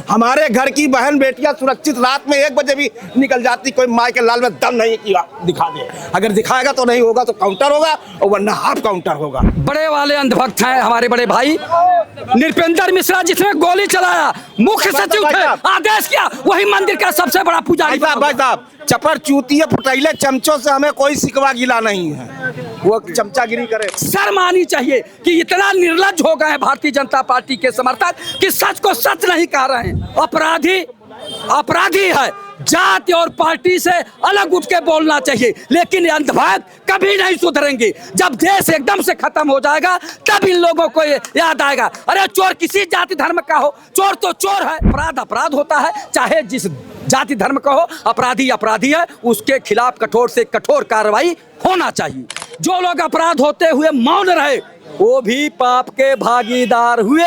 हमारे घर की बहन बेटियां सुरक्षित रात में 1 बजे भी निकल जाती, कोई माँ के लाल में दम नहीं किया दिखा दे। अगर दिखाएगा तो नहीं होगा तो काउंटर होगा और वरना हाफ काउंटर होगा। बड़े वाले अंधभक्त हैं हमारे बड़े भाई नृपेंद्र मिश्रा, जिसने गोली चलाया, मुख्य सचिव थे, आदेश किया, वही मंदिर का सबसे बड़ा पुजारी। भाई साहब चपर चूतिए फुटैले चमचों से हमें कोई सिकवा गिला नहीं है, वो चमचागिरी करे। शर्म आनी चाहिए कि इतना निर्लज्ज हो गए हैं भारतीय जनता पार्टी के समर्थक कि सच को सच नहीं कह रहे हैं। अपराधी है, जाति और पार्टी से अलग उठ के बोलना चाहिए, लेकिन अंधभक्त कभी नहीं सुधरेंगे। जब देश एकदम से खत्म हो जाएगा तब इन लोगों को याद आएगा, अरे चोर किसी जाति धर्म का हो, चोर तो चोर है, अपराध अपराध होता है, चाहे जिस जाति धर्म का हो, अपराधी अपराधी है, उसके खिलाफ कठोर से कठोर कार्रवाई होना चाहिए। जो लोग अपराध होते हुए मौन रहे वो भी पाप के भागीदार हुए।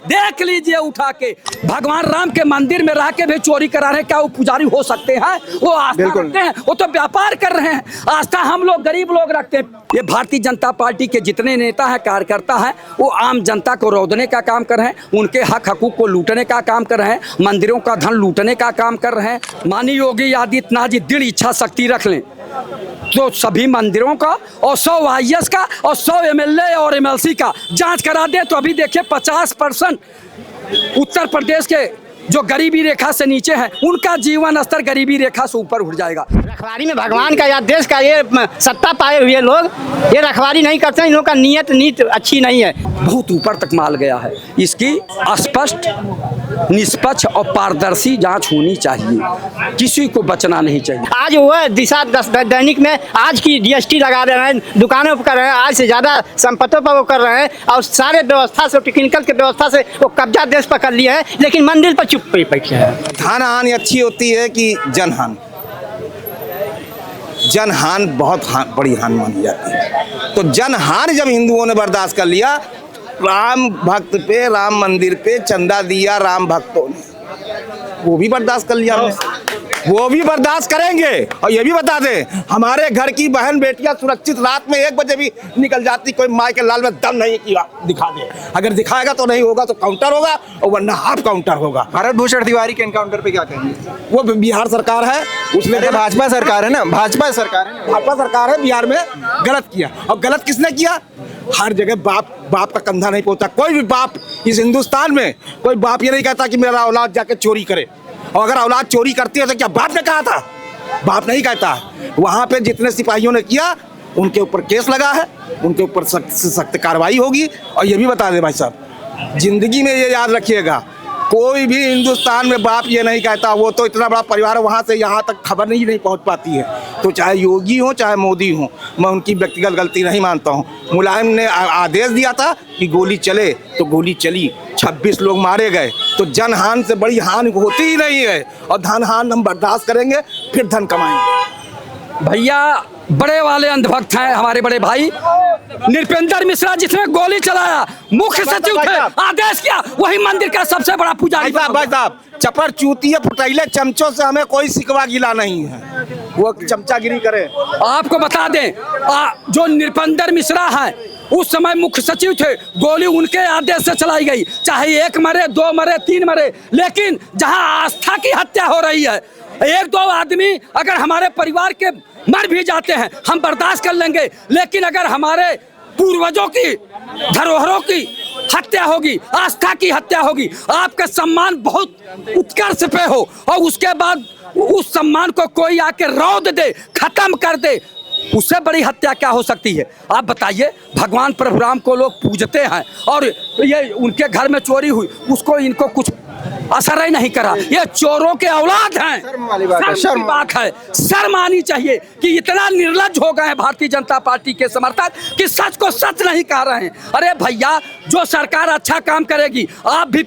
देख लीजिए उठा के भगवान राम के मंदिर में रह के भी चोरी करा रहे, क्या वो पुजारी हो सकते हैं? वो आस्था रखते हैं, वो तो व्यापार कर रहे हैं। आस्था हम लोग गरीब लोग रखते हैं। ये भारतीय जनता पार्टी के जितने नेता हैं, कार्यकर्ता हैं, वो आम जनता को रौंदने का काम कर रहे हैं, उनके हक हकूक को लूटने का काम कर रहे हैं, मंदिरों का धन लूटने का काम कर रहे हैं। माननीय योगी आदित्यनाथ जी दृढ़ इच्छा शक्ति रख लें तो सभी मंदिरों का और 100 IAS का और 100 MLA और MLC का जांच करा दे तो अभी देखिए 50% उत्तर प्रदेश के जो गरीबी रेखा से नीचे हैं उनका जीवन स्तर गरीबी रेखा से ऊपर उठ जाएगा। रखवारी में भगवान का या देश का ये सत्ता पाए हुए लोग ये रखवारी नहीं करते, इन लोगों का नीति अच्छी नहीं है। बहुत ऊपर तक माल गया है, इसकी स्पष्ट निष्पक्ष और पारदर्शी जांच होनी चाहिए, किसी को बचना नहीं चाहिए। आज वो दिशा दैनिक में आज की GST लगा रहे हैं, दुकानों पर कर रहे हैं, आज से ज्यादा संपत्तियों पर वो कर रहे हैं और सारे व्यवस्था से टेक्निकल के व्यवस्था से वो कब्जा देश पर कर लिया है, लेकिन मंदिर पर चुप बैठे हैं। धन हानि अच्छी होती है कि जनहानि? जनहानि बहुत बड़ी हानि मानी जाती है। तो जनहानि जब हिंदुओं ने बर्दाश्त कर लिया, राम भक्त पे, राम मंदिर पे चंदा दिया राम भक्तों ने, वो भी बर्दाश्त कर लिया हमने, वो भी बर्दाश्त करेंगे। और ये भी बता दें, हमारे घर की बहन बेटियां सुरक्षित रात में 1 बजे भी निकल जाती, कोई माँ के लाल में दम नहीं किया दिखा दे। अगर दिखाएगा तो नहीं होगा तो काउंटर होगा और वरना हाफ काउंटर होगा। भारत भूषण तिवारी के एनकाउंटर पे क्या कहेंगे? वो बिहार सरकार है, उसमें भाजपा सरकार है ना, भाजपा सरकार है, बिहार में गलत किया। और गलत किसने किया? हर जगह बाप का कंधा नहीं पहुंचता। कोई भी बाप इस हिंदुस्तान में कोई बाप ये नहीं कहता कि मेरा औलाद जाके चोरी करे, और अगर औलाद चोरी करती है तो क्या बाप ने कहा था? बाप नहीं कहता। वहां पे जितने सिपाहियों ने किया उनके ऊपर केस लगा है, उनके ऊपर सख्त से सख्त कार्रवाई होगी। और ये भी बता दें भाई साहब, जिंदगी में ये याद रखिएगा, कोई भी हिंदुस्तान में बाप ये नहीं कहता, वो तो इतना बड़ा परिवार है, वहाँ से यहाँ तक खबर नहीं पहुँच पाती है। तो चाहे योगी हो चाहे मोदी हो, मैं उनकी व्यक्तिगत गलती नहीं मानता हूँ। मुलायम ने आदेश दिया था कि गोली चले तो गोली चली, 26 लोग मारे गए, तो जनहानि से बड़ी हानि होती ही नहीं है। और धन हानि हम बर्दाश्त करेंगे, फिर धन कमाएंगे। भैया बड़े वाले अंधभक्त हैं हमारे बड़े भाई नृपेंद्र मिश्रा, जिसने गोली चलाया, मुख्य सचिव थे, आदेश किया, वही मंदिर का सबसे बड़ा पुजारी। भाई साहब चपर चूतिए फुटैले चमचों से हमें कोई सिकवा गिला नहीं है, वो चमचागिरी करे। आपको बता दें, जो नृपेंद्र मिश्रा है उस समय मुख्य सचिव थे, गोली उनके आदेश से चलाई गई, चाहे 1 मरे 2 मरे 3 मरे, लेकिन जहां आस्था की हत्या हो रही है, 1-2 आदमी अगर हमारे परिवार के मर भी जाते हैं हम बर्दाश्त कर लेंगे, लेकिन अगर हमारे पूर्वजों की धरोहरों की हत्या होगी, आस्था की हत्या होगी, आपका सम्मान बहुत उत्कर्ष पे हो और उसके बाद उस सम्मान को कोई आके रौंद दे, खत्म कर दे, उससे बड़ी हत्या क्या हो सकती है? आप बताइए। भगवान प्रभु राम को लोग पूजते हैं और ये उनके घर में चोरी हुई, उसको इनको कुछ असर ही नहीं करा। ये चोरों के औलाद हैं। शर्म की बात है, शर्म आनी चाहिए कि इतना निर्लज्ज हो गए हैं भारतीय जनता पार्टी के समर्थक कि सच को सच नहीं कह रहे हैं। अरे भैया, जो सरकार अच्छा काम करेगी आप भी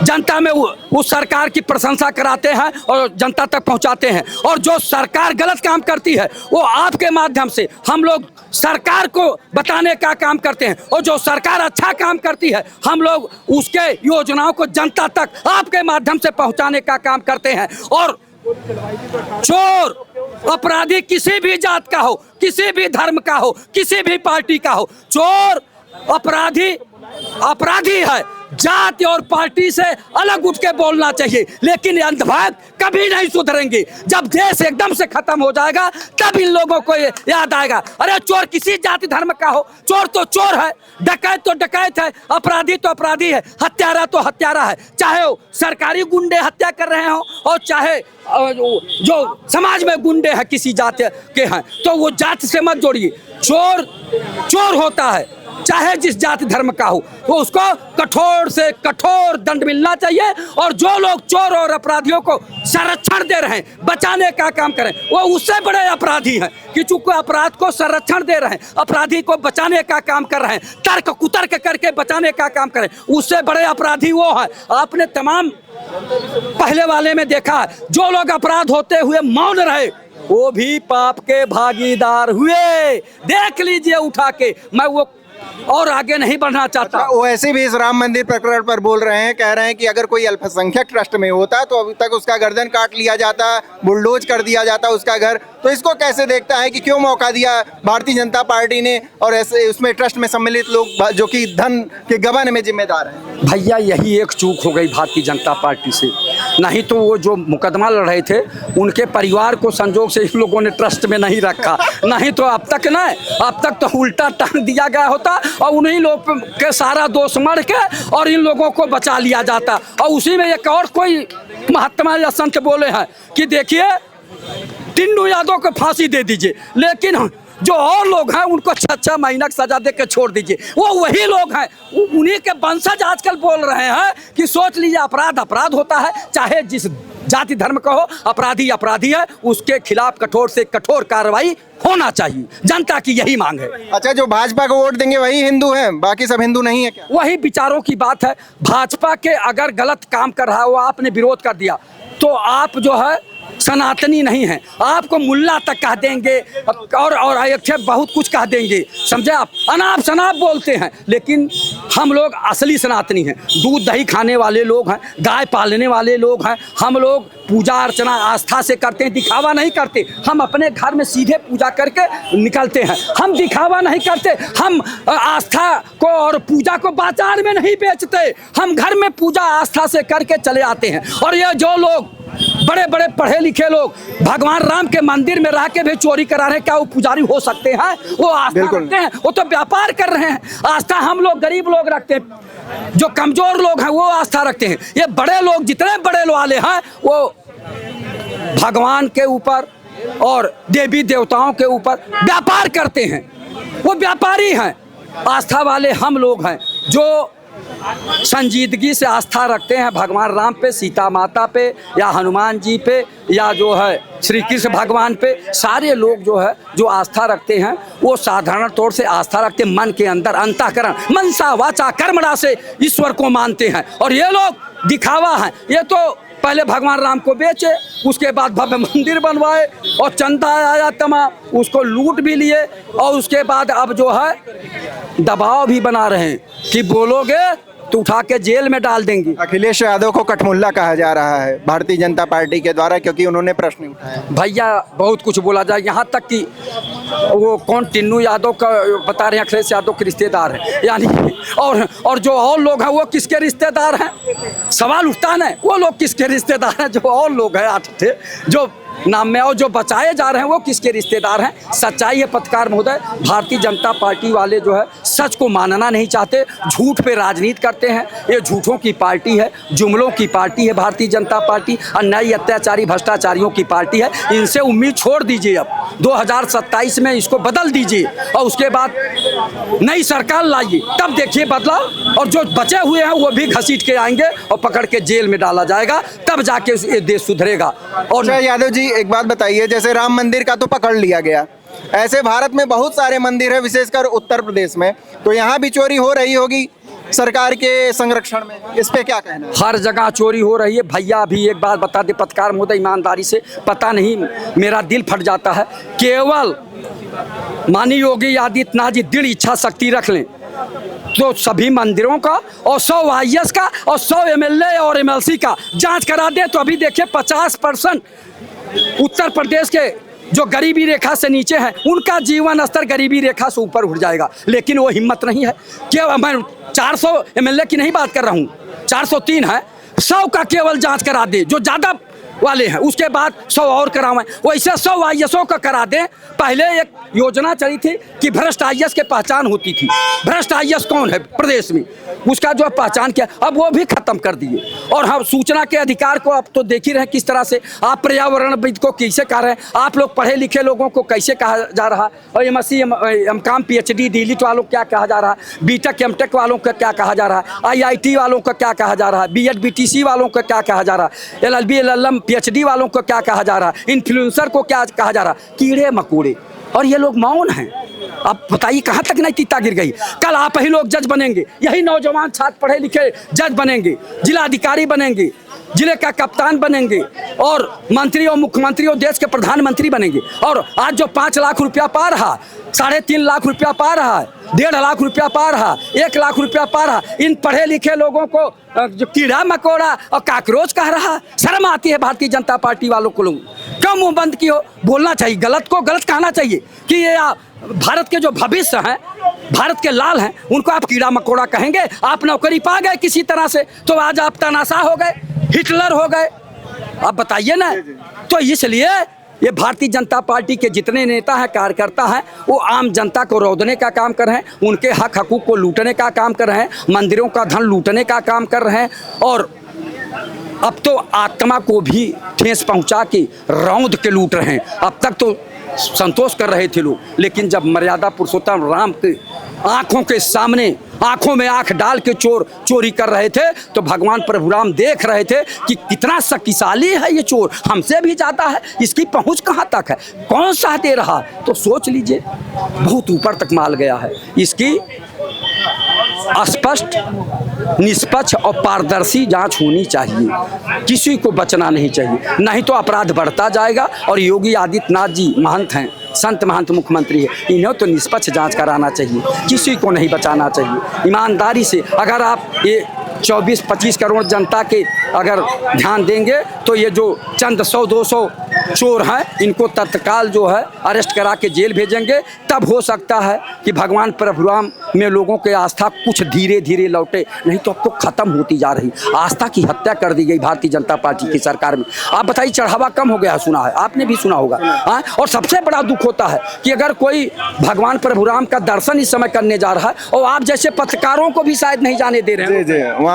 जनता में उस सरकार की प्रशंसा कराते हैं और जनता तक पहुंचाते हैं, और जो सरकार गलत काम करती है वो आपके माध्यम से हम लोग सरकार को बताने का काम करते हैं, और जो सरकार अच्छा काम करती है हम लोग उसके योजनाओं को जनता तक आपके माध्यम से पहुंचाने का काम करते हैं। और चोर अपराधी किसी भी जात का हो, किसी भी धर्म का हो, किसी भी पार्टी का हो, चोर अपराधी है, जाति और पार्टी से अलग उठ के बोलना चाहिए। लेकिन ये अंधभक्त कभी नहीं सुधरेंगे। जब देश एकदम से खत्म हो जाएगा तब इन लोगों को ये याद आएगा, अरे चोर किसी जाति धर्म का हो, चोर तो चोर है, डकैत तो डकैत है, अपराधी तो अपराधी है, हत्यारा तो हत्यारा है। चाहे वो सरकारी गुंडे हत्या कर रहे हो और चाहे जो समाज में गुंडे हैं किसी जाति के हैं, तो वो जाति से मत जोड़िए। चोर चोर होता है, चाहे जिस जाति धर्म का हो, तो उसको कठोर से कठोर दंड मिलना चाहिए। और जो लोग चोर और अपराधियों को संरक्षण दे रहे हैं, बचाने का काम करें, वो उससे बड़े अपराधी हैं कि चूंकि अपराध को संरक्षण दे रहे हैं, अपराधी को बचाने का काम कर रहे हैं, तर्क कुतर्क करके बचाने का काम करें, उससे बड़े अपराधी वो है। आपने तमाम पहले वाले में देखा, जो लोग अपराध होते हुए मौन रहे वो भी पाप के भागीदार हुए। देख लीजिए उठा के, मैं वो और आगे नहीं बढ़ना चाहता। वो ऐसे भी इस राम मंदिर प्रकरण पर बोल रहे हैं, कह रहे हैं कि अगर कोई अल्पसंख्यक ट्रस्ट में होता तो अभी तक उसका गर्दन काट लिया जाता, बुलडोज कर दिया जाता उसका घर। तो इसको कैसे देखता है कि क्यों मौका दिया भारतीय जनता पार्टी ने, और ऐसे उसमें ट्रस्ट में सम्मिलित लोग जो कि धन के गबन में जिम्मेदार हैं? भैया यही एक चूक हो गई भारतीय जनता पार्टी से, नहीं तो वो जो मुकदमा लड़ रहे थे उनके परिवार को संजोग से इन लोगों ने ट्रस्ट में नहीं रखा, नहीं तो अब तक तो उल्टा टांग दिया गया होता और उन्हीं लोग के सारा दोष मर के और इन लोगों को बचा लिया जाता। और उसी में एक और कोई महात्मा या संत बोले हैं कि देखिए टिन्नू यादव को फांसी दे दीजिए, लेकिन जो और लोग हैं उनको 6 महीना की सजा दे के छोड़ दीजिए। वो वही लोग हैं, उन्हीं के वंशज आजकल बोल रहे हैं कि सोच लीजिए अपराध अपराध होता है, चाहे जिस जाति धर्म का हो, अपराधी अपराधी है, उसके खिलाफ कठोर से कठोर कार्रवाई होना चाहिए। जनता की यही मांग है। अच्छा, जो भाजपा को वोट देंगे वही हिंदू हैं, बाकी सब हिंदू नहीं है क्या? वही विचारों की बात है। भाजपा के अगर गलत काम कर रहा हो, आपने विरोध कर दिया, तो आप जो है सनातनी नहीं है, आपको मुल्ला तक कह देंगे और बहुत कुछ कह देंगे, समझे आप? अनाप शनाप बोलते हैं, लेकिन हम लोग असली सनातनी हैं, दूध दही खाने वाले लोग हैं, गाय पालने वाले लोग हैं। हम लोग पूजा अर्चना आस्था से करते हैं, दिखावा नहीं करते। हम अपने घर में सीधे पूजा करके निकलते हैं, हम दिखावा नहीं करते। हम आस्था को और पूजा को बाजार में नहीं बेचते, हम घर में पूजा आस्था से करके चले आते हैं। और ये जो लोग बड़े बड़े पढ़े लिखे लोग भगवान राम के मंदिर में रह के भी चोरी करा रहे हैं, क्या वो पुजारी हो सकते हैं? वो आस्था रखते हैं, वो तो व्यापार कर रहे हैं। आस्था हम लोग गरीब लोग रखते हैं, जो कमजोर लोग हैं वो आस्था रखते हैं। ये बड़े लोग जितने बड़े वाले हैं वो भगवान के ऊपर और देवी देवताओं के ऊपर व्यापार करते हैं, वो व्यापारी हैं। आस्था वाले हम लोग हैं जो संजीदगी से आस्था रखते हैं भगवान राम पे, सीता माता पे, या हनुमान जी पे, या जो है श्री कृष्ण भगवान पे। सारे लोग जो है जो आस्था रखते हैं वो साधारण तौर से आस्था रखते हैं, मन के अंदर अंतःकरण मनसा वाचा कर्मणा से ईश्वर को मानते हैं। और ये लोग दिखावा है, ये तो पहले भगवान राम को बेचे, उसके बाद भव्य मंदिर बनवाए और चंदा आया तमाम, उसको लूट भी लिए, और उसके बाद अब जो है दबाव भी बना रहे हैं कि बोलोगे तो उठा के जेल में डाल देंगे। अखिलेश यादव को कठमुल्ला कहा जा रहा है भारतीय जनता पार्टी के द्वारा, क्योंकि उन्होंने प्रश्न उठाया। भैया बहुत कुछ बोला जाए, यहाँ तक कि वो कौन टिन्नू यादव का बता रहे हैं अखिलेश यादव के रिश्तेदार हैं, यानी और जो और लोग हैं वो किसके रिश्तेदार हैं? सवाल उठता है, वो लोग किसके रिश्तेदार हैं? जो और लोग हैं 8 थे जो नाम में, और जो बचाए जा रहे हैं वो किसके रिश्तेदार हैं? सच्चाई है पत्रकार महोदय, भारतीय जनता पार्टी वाले जो है सच को मानना नहीं चाहते, झूठ पे राजनीति करते हैं। ये झूठों की पार्टी है, जुमलों की पार्टी है भारतीय जनता पार्टी, अन्यायी अत्याचारी भ्रष्टाचारियों की पार्टी है। इनसे उम्मीद छोड़ दीजिए, अब 2027 में इसको बदल दीजिए और उसके बाद नई सरकार लाइए, तब देखिए बदलाव। और जो बचे हुए हैं वो भी घसीट के आएंगे और पकड़ के जेल में डाला जाएगा, तब जाके ये देश सुधरेगा। और यादव जी एक बात बताइए, जैसे राम मंदिर का तो पकड़ लिया गया, ऐसे भारत में बहुत सारे मंदिर है, विशेषकर उत्तर प्रदेश में, तो यहाँ भी चोरी हो रही होगी सरकार के संरक्षण में, इस पे क्या कहना है? हर जगह चोरी हो रही है भैया। अभी एक बात बता दे पत्रकार महोदय ईमानदारी से, पता नहीं मेरा दिल फट जाता है, केवल माननीय योगी आदित्यनाथ जी दृढ़ इच्छा शक्ति रख लें तो सभी मंदिरों का और 100 IAS का और 100 MLA और MLC का जांच करा दे, तो अभी देखिए 50% उत्तर प्रदेश के जो गरीबी रेखा से नीचे हैं उनका जीवन स्तर गरीबी रेखा से ऊपर उठ जाएगा। लेकिन वो हिम्मत नहीं है। क्या मैं 400 एमएलए की नहीं बात कर रहा हूँ, 403 है, 100 का केवल जांच करा दे जो ज्यादा वाले हैं, उसके बाद 100 और करावें। वैसे 100 आईएसओ का करा दें। पहले एक योजना चली थी कि भ्रष्ट आईएएस की पहचान होती थी, भ्रष्ट आईएएस कौन है प्रदेश में, उसका जो पहचान किया, अब वो भी खत्म कर दिए। और हम सूचना के अधिकार को अब तो देख ही रहे किस तरह से, आप पर्यावरणविद को कैसे कह रहे हैं, आप लोग पढ़े लिखे लोगों को कैसे कहा जा रहा, और एमएससी एमकॉम पीएचडी डीलिट वालों को क्या कहा जा रहा, बीटेक एमटेक वालों का क्या कहा जा रहा, आईआईटी वालों का क्या कहा जा रहा, बीएड बीटीसी वालों का क्या कहा जा रहा, एलएलबी एलएलएम पीएचडी वालों को क्या कहा जा रहा, इन्फ्लुएंसर को क्या कहा जा रहा, कीड़े मकोड़े, और ये लोग मौन हैं। अब बताइए कहाँ तक नैतिकता गिर गई। कल आप ही लोग जज बनेंगे, यही नौजवान छात्र पढ़े लिखे जज बनेंगे, जिला अधिकारी बनेंगे, जिले का कप्तान बनेंगे, और मंत्री और मुख्यमंत्री और देश के प्रधानमंत्री बनेंगे। और आज जो 5 लाख रुपया पा रहा, 3.5 लाख रुपया पा रहा है, 1.5 लाख रुपया पा रहा, 1 लाख रुपया पा रहा, इन पढ़े लिखे लोगों को जो कीड़ा मकोड़ा और काकरोच कह रहा, शर्म आती है भारतीय जनता पार्टी वालों को। लोग क्यों मुंह बंद की हो, बोलना चाहिए, गलत को गलत कहना चाहिए कि ये भारत के जो भविष्य हैं, भारत के लाल हैं, उनको आप कीड़ा मकोड़ा कहेंगे। आप नौकरी पा गए किसी तरह से, तो आज आप तानाशाह हो गए, हिटलर हो गए, आप बताइए ना। तो इसलिए ये भारतीय जनता पार्टी के जितने नेता हैं, कार्यकर्ता हैं, वो आम जनता को रौंदने का काम कर रहे हैं, उनके हक हकूक को लूटने का काम कर रहे हैं, मंदिरों का धन लूटने का काम कर रहे हैं, और अब तो आत्मा को भी ठेस पहुंचा के रौंद के लूट रहे हैं। अब तक तो संतोष कर रहे थे लोग, लेकिन जब मर्यादा पुरुषोत्तम राम के आंखों के सामने, आंखों में आंख डाल के चोरी कर रहे थे, तो भगवान प्रभु राम देख रहे थे कि कितना शक्तिशाली है ये चोर, हमसे भी ज्यादा है, इसकी पहुंच कहां तक है, कौन सा दे रहा। तो सोच लीजिए, बहुत ऊपर तक माल गया है। इसकी स्पष्ट, निष्पक्ष और पारदर्शी जांच होनी चाहिए, किसी को बचना नहीं चाहिए, नहीं तो अपराध बढ़ता जाएगा। और योगी आदित्यनाथ जी महंत हैं, संत महंत मुख्यमंत्री है, इन्हें तो निष्पक्ष जांच कराना चाहिए, किसी को नहीं बचाना चाहिए। ईमानदारी से अगर आप ये 24-25 करोड़ जनता के अगर ध्यान देंगे, तो ये जो चंद 100-200 चोर हैं, इनको तत्काल जो है अरेस्ट करा के जेल भेजेंगे, तब हो सकता है कि भगवान प्रभु राम में लोगों की आस्था कुछ धीरे धीरे लौटे, नहीं तो अब तो खत्म होती जा रही। आस्था की हत्या कर दी गई भारतीय जनता पार्टी की सरकार में। आप बताइए, चढ़ावा कम हो गया, सुना है, आपने भी सुना होगा। हाँ, और सबसे बड़ा दुख होता है कि अगर कोई भगवान प्रभु राम का दर्शन इस समय करने जा रहा है, और आप जैसे पत्रकारों को भी शायद नहीं जाने दे रहे हैं।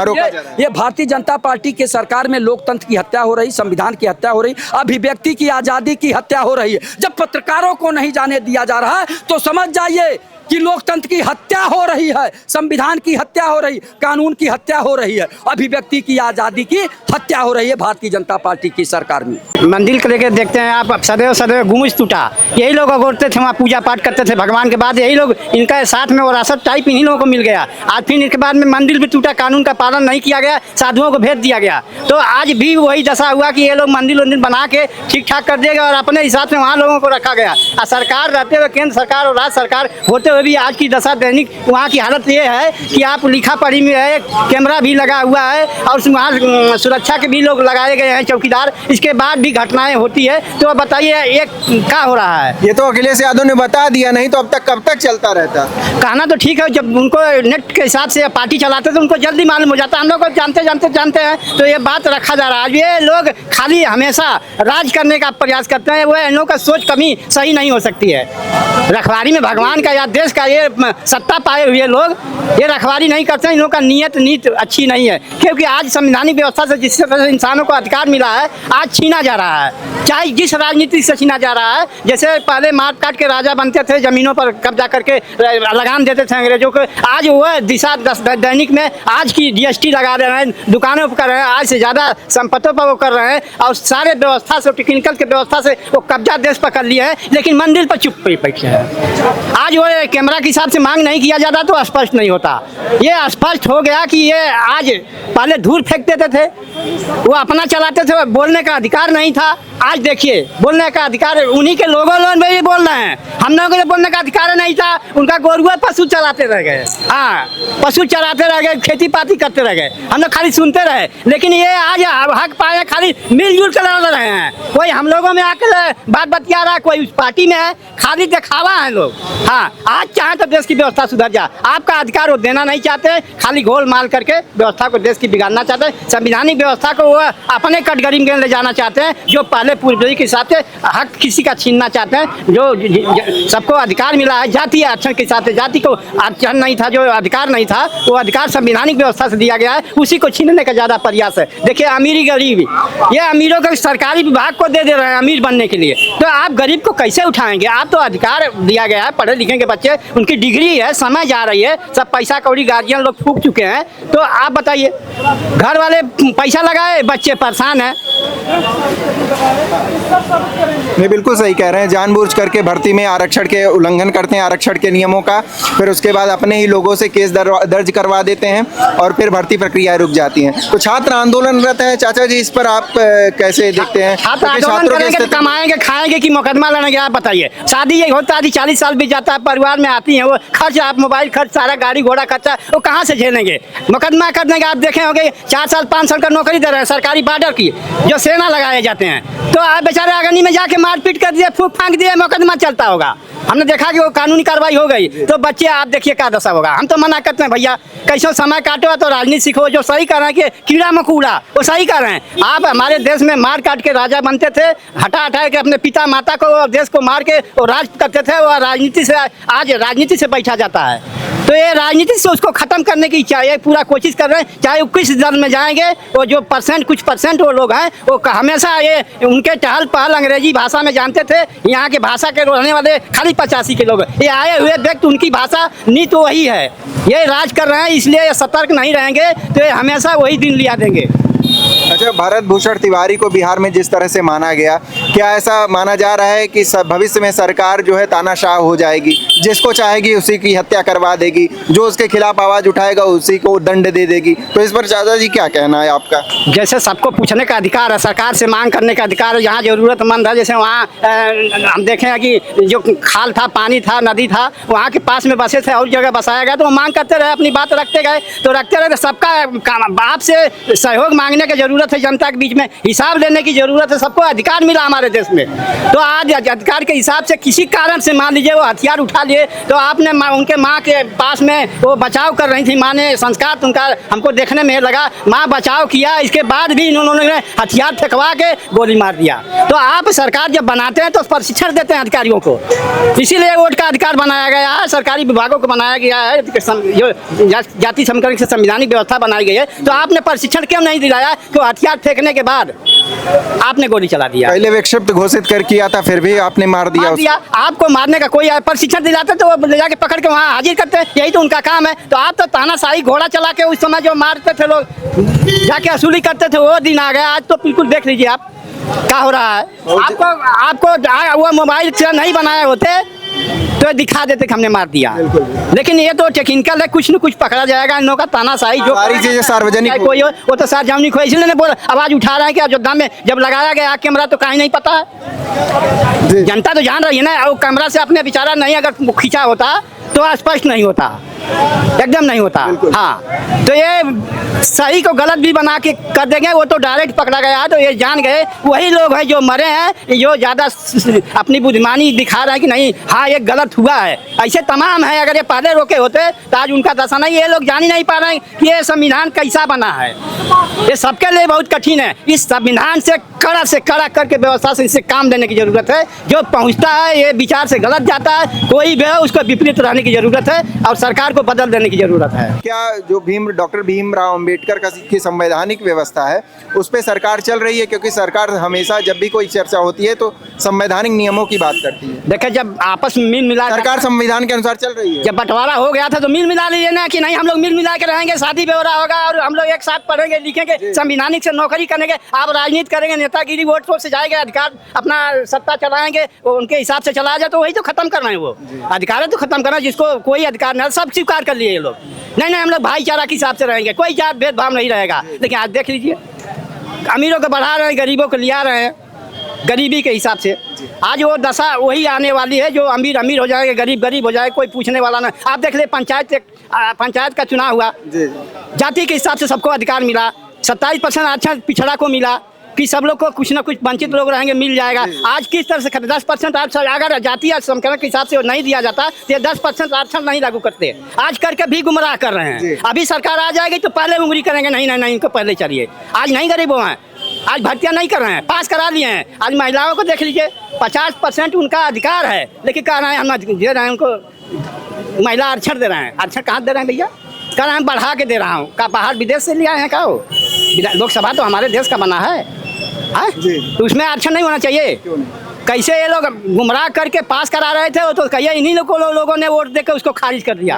ये भारतीय जनता पार्टी के सरकार में लोकतंत्र की हत्या हो रही, संविधान की हत्या हो रही, अभिव्यक्ति की आजादी की हत्या हो रही है। जब पत्रकारों को नहीं जाने दिया जा रहा है, तो समझ जाइए कि लोकतंत्र की हत्या हो रही है, संविधान की हत्या हो रही, कानून की हत्या हो रही है, अभिव्यक्ति की आजादी की हत्या हो रही है भारतीय जनता पार्टी की सरकार में। मंदिर को लेकर देखते हैं आप, सदैव सदैव गुमुज टूटा, यही लोग अगोरते थे, वहाँ पूजा पाठ करते थे भगवान के बाद, यही लोग, इनका साथ में विरासत टाइप इन्हीं लोगों को मिल गया। आज फिर इनके बाद में मंदिर भी टूटा, कानून का पालन नहीं किया गया, साधुओं को भेज दिया गया। तो आज भी वही दशा हुआ कि ये लोग मंदिर वंदिर बना के ठीक ठाक कर देगा, और अपने हिसाब से वहाँ लोगों को रखा गया। और सरकार रहते हुए, केंद्र सरकार और राज्य सरकार होते हुए भी आज की दशा दैनिक वहाँ की हालत ये है कि आप लिखा पढ़ी में है, कैमरा भी लगा हुआ है, और वहाँ सुरक्षा के भी लोग लगाए गए हैं, चौकीदार, इसके बाद भी घटनाएं होती है। तो बताइए ये क्या हो रहा है। ये तो अखिलेश यादव ने बता दिया, नहीं तो अब तक कब तक चलता रहता। कहना तो ठीक है, जब उनको नेट के हिसाब से पार्टी चलाते तो उनको जल्दी मालूम हो जाता, हम लोग को जानते हैं, तो ये बात रखा जा रहा है। ये लोग खाली हमेशा राज करने का प्रयास करते हैं, वो इन लोगों का सोच कभी सही नहीं हो सकती है। रखवारी में भगवान का या देश का ये सत्ता पाए हुए लोग ये रखवारी नहीं करते हैं, इन लोगों का नीत अच्छी नहीं है, क्योंकि आज संवैधानिक व्यवस्था से जिस तरह से इंसानों को अधिकार मिला है, आज छीना जा रहा है, चाहे जिस राजनीति से छीना जा रहा है। जैसे पहले मार काट के राजा बनते थे, जमीनों पर कब्जा करके लगान देते थे अंग्रेजों को, आज वह दिशा दैनिक में आज की जीएसटी लगा रहे हैं, दुकानों पर कर रहे हैं, आज से ज़्यादा संपत्तियों पर वो कर रहे हैं, और सारे व्यवस्था से, टेक्निकल के व्यवस्था से वो कब्जा देश पर कर लिए हैं, लेकिन मंदिर पर चुप बैठे हैं। आज वो कैमरा के हिसाब से मांग नहीं किया जाता तो स्पष्ट नहीं होता। ये स्पष्ट हो गया कि ये आज पहले धूल फेंक देते थे, वो अपना चलाते थे, बोलने का अधिकार नहीं था, आज देखिए बोलने का अधिकार उन्हीं के लोगों में ही बोल रहे हैं, हम लोगों को बोलने का अधिकार नहीं था। उनका गोरुआ पशु चलाते रह गए, हाँ पशु चलाते रह गए, खेती पाती करते रह गए, हम लोग खाली सुनते रहे। लेकिन ये आज हक पाए खाली मिलजुल कर लड़ रहे हैं। कोई हम लोगों में आकर बात बतिया रहा है, कोई उस पार्टी में है, खाली दिखावा है लोग। हाँ आज चाहे तो देश की व्यवस्था सुधर जाए, आपका अधिकार वो देना नहीं चाहते, खाली घोल माल करके व्यवस्था को देश की बिगाड़ना चाहते हैं। संविधानिक व्यवस्था को वो अपने कटघरे में ले जाना चाहते हैं, जो पहले पूर्वजों के हिसाब से हक किसी का छीनना चाहते हैं। जो सबको अधिकार मिला है जातीय आरक्षण के हिसाब से, जाति को आरक्षण नहीं था, जो अधिकार नहीं था वो अधिकार संविधानिक व्यवस्था से दिया गया है, उसी को छीनने का ज्यादा प्रयास है। देखिए अमीरी गरीबी, ये अमीरों को सरकारी विभाग को दे रहे हैं अमीर बनने के लिए, तो आप गरीब को कैसे उठाएंगे? आप तो अधिकार दिया गया है, पढ़े लिखे के बच्चे उनकी डिग्री है, समय जा रही है, सब पैसा कौड़ी गार्जियन लोग फूक चुके हैं, तो आप बताइए घर वाले पैसा लगाए, बच्चे परेशान हैं। नहीं बिल्कुल सही कह रहे हैं, जानबूझ करके भर्ती में आरक्षण के उल्लंघन करते हैं, आरक्षण के नियमों का, फिर उसके बाद अपने ही लोगों से केस दर्ज करवा देते हैं और फिर भर्ती प्रक्रिया रुक जाती है। तो छात्र आंदोलनरत है चाचा जी, इस पर आप कैसे देखते हैं? छात्र आंदोलन करेंगे तो कमाएंगे खाएंगे कि मुकदमा लड़ेंगे? आप बताइए। शादी एक होता है 40 साल बीत जाता है, परिवार में आती है वो खर्च, आप मोबाइल खर्च, सारा गाड़ी घोड़ा खर्चा वो कहाँ से झेलेंगे? मुकदमा करने के आप देखे होंगे 4 साल 5 साल का नौकरी दे रहे हैं सरकारी बॉर्डर की, जो सेना लगाए जाते हैं, तो आप बेचारे अगनी में जाके मारपीट कर दिए, फूक फांक दिए, मुकदमा चलता होगा। हमने देखा कि वो कानूनी कार्रवाई हो गई, तो बच्चे आप देखिए क्या दशा होगा। हम तो मना करते हैं भैया, कैसे समय काटो तो राजनीति सीखो, जो सही कर रहे हैं कि कीड़ा मकोड़ा वो सही कर रहे हैं। आप हमारे देश में मार काट के राजा बनते थे, हटा के अपने पिता माता को और देश को मार के वो राज करते थे, वो राजनीति से आज राजनीति से बैठा जाता है। तो ये राजनीति से उसको खत्म करने की चाहिए, पूरा कोशिश कर रहे हैं। चाहे वो किस दल में जाएंगे, वो जो कुछ परसेंट वो लोग हैं, वो हमेशा ये उनके टहल पहल अंग्रेजी भाषा में जानते थे। यहाँ के भाषा के रहने वाले खाली 85 के लोग, ये आए हुए व्यक्ति उनकी भाषा नीति वही है, ये राज कर रहे हैं, इसलिए ये सतर्क नहीं रहेंगे तो ये हमेशा वही दिन लिया देंगे। अच्छा, भारत भूषण तिवारी को बिहार में जिस तरह से माना गया, क्या ऐसा माना जा रहा है कि भविष्य में सरकार जो है तानाशाह हो जाएगी, जिसको चाहेगी उसी की हत्या करवा देगी, जो उसके खिलाफ आवाज उठाएगा उसी को दंड दे देगी? तो इस पर चाचा जी क्या कहना है आपका? जैसे सबको पूछने का अधिकार है, सरकार से मांग करने का अधिकार है, जहाँ जरूरतमंद है, जैसे वहाँ हम देखें कि जो खाल था, पानी था, नदी था, वहाँ के पास में बसे थे, और जगह बसाया गया, तो वो मांग करते रहे, अपनी बात रखते गए, तो रखते रहे। सबका बाप से सहयोग मांगने की जरूरत है, जनता के बीच में हिसाब लेने की जरूरत है, सबको अधिकार मिला हमारे देश में। तो आज अधिकार के हिसाब से किसी कारण से मान लीजिए वो हथियार उठा लिए, तो आपने उनके माँ के पास में वो बचाव कर रही थी, माँ ने संस्कार उनका हमको देखने में लगा, माँ बचाव किया, इसके बाद भी इन्होंने हथियार फेंकवा के गोली मार दिया। तो आप सरकार जब बनाते हैं तो प्रशिक्षण देते हैं अधिकारियों को, इसीलिए वोट का अधिकार बनाया गया है, सरकारी विभागों को बनाया गया है, जो जाति समीकरण से संविधानिक व्यवस्था बनाई गई है। तो आपने प्रशिक्षण क्यों नहीं दिलाया कि हथियार फेंकने के बाद आपने गोली चला दिया? पहले विक्षिप्त घोषित कर किया था, फिर भी आपने मार दिया। आपको मारने का कोई प्रशिक्षण दिलाते तो वो ले जाके पकड़ के वहाँ हाजिर करते, यही तो उनका काम है। तो आप तो तानाशाही घोड़ा चला के उस समय जो मारते थे लोग, जाके वसूली करते थे, वो दिन आ गया। आज तो बिल्कुल देख लीजिए आप क्या हो रहा है। आपको वो मोबाइल से नहीं बनाए होते तो दिखा देते कि हमने मार दिया, लेकिन ये तो टेक्निकल है, कुछ न कुछ पकड़ा जाएगा। इन लोगों का तानाशाही जो सारी चीजें सार्वजनिक कोई हो, वो तो सार्वजनिक हो, इसलिए बोला आवाज उठा रहा है कि अयोध्या में जब लगाया गया कैमरा तो कहीं नहीं पता है, जनता तो जान रही है ना। और कैमरा से अपने बेचारा नहीं अगर खींचा होता तो स्पष्ट नहीं होता, एकदम नहीं होता। हाँ, तो ये सही को गलत भी बना के कर देंगे, वो तो डायरेक्ट पकड़ा गया। तो ये जान गए वही लोग हैं जो मरे हैं, जो ज़्यादा अपनी बुद्धिमानी दिखा रहे हैं कि नहीं हाँ ये गलत हुआ है। ऐसे तमाम है, अगर ये पहले रोके होते तो आज उनका दशा नहीं। ये लोग जान ही नहीं पा रहे हैं कि ये संविधान कैसा बना है, ये सबके लिए बहुत कठिन है। इस संविधान से कड़ा करके व्यवस्था से इससे काम लेने की जरूरत है। जो पहुँचता है ये विचार से गलत जाता है, कोई भी है उसको विपरीत रहने की जरूरत है और सरकार को बदल देने की जरूरत है। क्या जो डॉक्टर भीमराव अंबेडकर की संवैधानिक व्यवस्था है उस पर सरकार चल रही है? क्योंकि सरकार हमेशा जब भी कोई चर्चा होती है तो संवैधानिक नियमों की बात करती है। देखिए जब आपस में मिल मिला, सरकार संविधान के अनुसार चल रही है। जब बंटवारा हो गया था तो मिल मिला लीजिए ना कि नहीं हम लोग मिल मिला के रहेंगे, शादी ब्यौरा होगा और हम लोग एक साथ पढ़ेंगे लिखेंगे, संविधानिक से नौकरी करेंगे। आप राजनीति करेंगे, नेतागिरी वोट से जाएगा, अधिकार अपना सत्ता चलाएंगे, वो उनके हिसाब से चलाया जाए, तो वही तो खत्म करना है। वो अधिकार है तो खत्म करना, जिसको कोई अधिकार नहीं, सब स्वीकार कर लिए ये लोग। नहीं हम लोग भाईचारा के हिसाब से रहेंगे, कोई जात भेदभाव नहीं रहेगा। लेकिन आज देख लीजिए, अमीरों को बढ़ा रहे हैं, गरीबों को लिया रहे हैं, गरीबी के हिसाब से। आज वो दशा वही आने वाली है, जो अमीर अमीर हो जाएगा, गरीब गरीब हो जाए, कोई पूछने वाला ना। आप देख ले, पंचायत का चुनाव हुआ, जाति के हिसाब से सबको अधिकार मिला, 27% आरक्षण पिछड़ा को मिला कि सब लोग को कुछ ना कुछ वंचित लोग रहेंगे, मिल जाएगा। आज किस तरह से 10% आरक्षण अगर जातीय समीकरण के हिसाब से नहीं दिया जाता तो 10% आरक्षण नहीं लागू करते। आज करके भी गुमराह कर रहे हैं। अभी सरकार आ जाएगी तो पहले उंगली करेंगे, नहीं नहीं नहीं इनको पहले चलिए। आज नहीं गरीबों हैं, आज भर्तियां नहीं कर रहे हैं, पास करा लिए हैं। आज महिलाओं को देख लीजिए, 50% उनका अधिकार है, लेकिन कह रहे हैं हम दे रहे हैं उनको महिला आरक्षण दे रहे हैं। आरक्षण कहाँ दे रहे हैं भैया? कह रहे हैं बढ़ा के दे रहा हूँ। का बाहर विदेश से ले आए हैं? का हो लोकसभा तो हमारे देश का बना है, तो उसमें आरक्षण नहीं होना चाहिए? कैसे ये लोग गुमराह करके पास करा रहे थे, वो तो कहिए इन्हीं लोगों ने वोट देकर उसको खारिज कर दिया।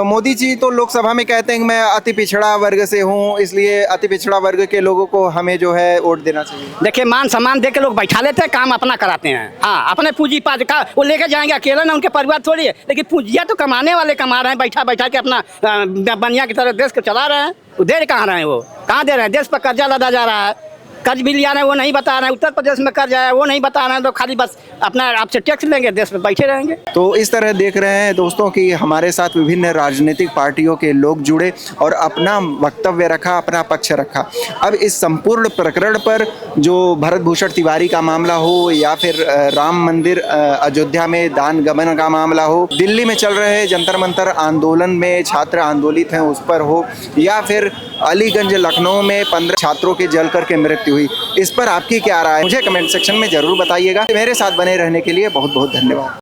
मोदी जी तो लोकसभा में कहते हैं कि मैं अति पिछड़ा वर्ग से हूँ, इसलिए अति पिछड़ा वर्ग के लोगों को हमें जो है वोट देना चाहिए। देखिए, मान सम्मान दे के लोग बैठा लेते हैं, काम अपना कराते हैं। हाँ, अपने पूंजी पात का वो लेके जाएंगे, अकेला ना, उनके परिवार थोड़ी है, लेकिन पूंजिया तो कमाने वाले कमा रहे हैं, बैठा बैठा के अपना बनिया की तरह देश को चला रहे हैं। वो दे कहाँ रहे हैं? वो कहाँ दे रहे हैं? देश पर कर्जा लदा जा रहा है, कर्ज भी लिया रहे हैं, वो नहीं बता रहे हैं। उत्तर प्रदेश में कर्ज आया, वो नहीं बता रहे हैं, तो खाली बस अपना आपसे टैक्स लेंगे, देश में बैठे रहेंगे। तो इस तरह देख रहे हैं दोस्तों कि हमारे साथ विभिन्न राजनीतिक पार्टियों के लोग जुड़े और अपना वक्तव्य रखा, अपना पक्ष रखा। अब इस संपूर्ण प्रकरण पर जो भरत भूषण तिवारी का मामला हो या फिर राम मंदिर अयोध्या में दान गमन का मामला हो, दिल्ली में चल रहे जंतर मंतर आंदोलन में छात्र आंदोलित हैं उस पर हो, या फिर अलीगंज लखनऊ में 15 छात्रों के जल करके मृत्यु हुई, इस पर आपकी क्या राय है? मुझे कमेंट सेक्शन में जरूर बताइएगा। मेरे साथ बने रहने के लिए बहुत बहुत धन्यवाद।